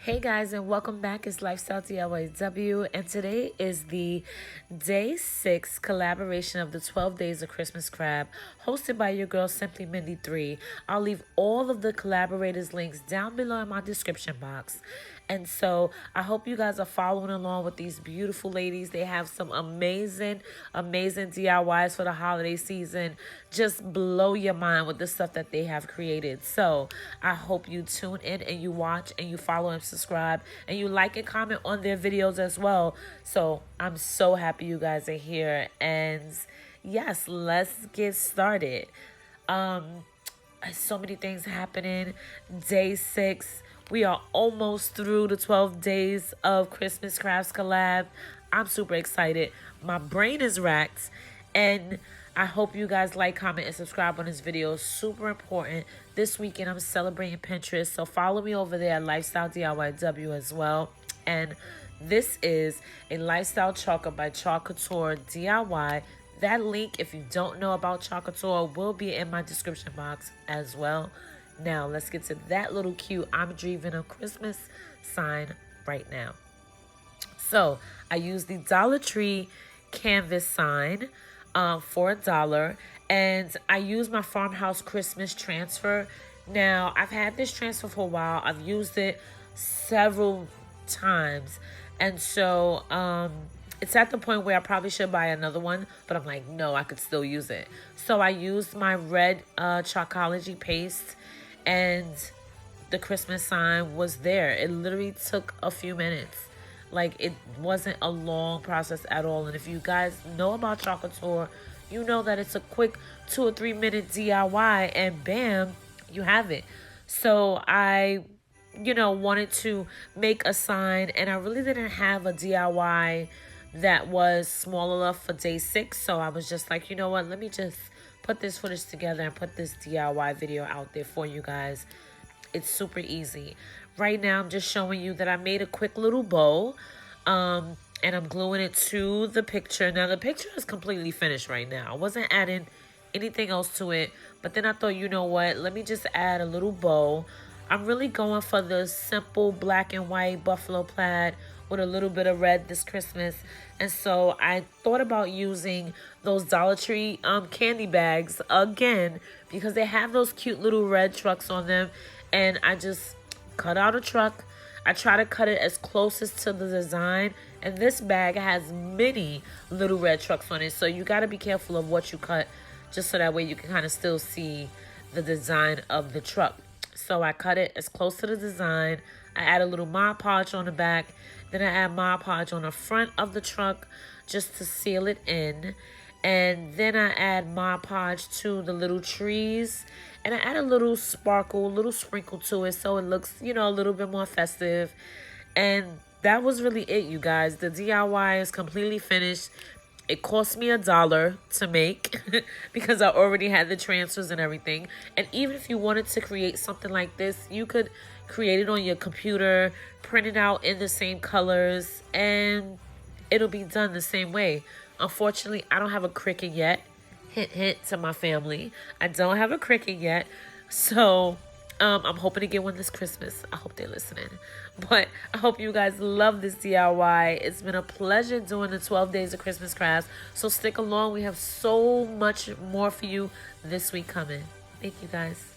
Hey guys, and welcome back. It's Lifestylediyw, and today is the day 6 collaboration of the 12 Days of Christmas Crab, hosted by your girl Simply Mindy 3. I'll leave all of the collaborators' links down below in my description box. And so I hope you guys are following along with these beautiful ladies. They have some amazing DIYs for the holiday season. Just blow your mind with the stuff that they have created. So I hope you tune in and you watch and you follow and subscribe and you like and comment on their videos as well. So I'm so happy you guys are here. And yes, let's get started. So many things happening. Day 6. We are almost through the 12 days of Christmas Crafts collab. I'm super excited. My brain is racked. And I hope you guys like, comment, and subscribe on this video. Super important. This weekend, I'm celebrating Pinterest. So follow me over there at Lifestylediyw as well. And this is a lifestyle choker by Chalk Couture DIY. That link, if you don't know about Chalk Couture, will be in my description box as well. Now, let's get to that little cute I'm Dreaming of Christmas sign right now. So, I used the Dollar Tree canvas sign for $1. And I used my Farmhouse Christmas transfer. Now, I've had this transfer for a while. I've used it several times. And so, it's at the point where I probably should buy another one, but I'm like, no, I could still use it. So I used my red Chalkology paste, and the Christmas sign was there. It literally took a few minutes. Like, it wasn't a long process at all. And if you guys know about Chalk Couture, you know that it's a quick 2 or 3 minute DIY, and bam, you have it. So I wanted to make a sign, and I really didn't have a DIY that was small enough for day 6. So I was just like, you know what, let me just put this footage together and put this DIY video out there for you guys. It's super easy. Right now, I'm just showing you that I made a quick little bow, and I'm gluing it to the picture. Now, the picture is completely finished right now. I wasn't adding anything else to it, but then I thought, you know what, let me just add a little bow. I'm really going for the simple black and white buffalo plaid with a little bit of red this Christmas. And so I thought about using those Dollar Tree candy bags again, because they have those cute little red trucks on them. And I just cut out a truck. I try to cut it as closest to the design. And this bag has many little red trucks on it. So you got to be careful of what you cut, just so that way you can kind of still see the design of the truck. So I cut it as close to the design. I add a little Mod Podge on the back. Then I add Mod Podge on the front of the truck just to seal it in. And then I add Mod Podge to the little trees. And I add a little sparkle, a little sprinkle to it, so it looks, a little bit more festive. And that was really it, you guys. The DIY is completely finished. It cost me $1 to make because I already had the transfers and everything. And even if you wanted to create something like this, you could create it on your computer, print it out in the same colors, and it'll be done the same way. Unfortunately, I don't have a Cricut yet. Hint, hint to my family. I don't have a Cricut yet. So I'm hoping to get one this Christmas. I hope they're listening. But I hope you guys love this DIY. It's been a pleasure doing the 12 days of Christmas crafts. So stick along. We have so much more for you this week coming. Thank you guys.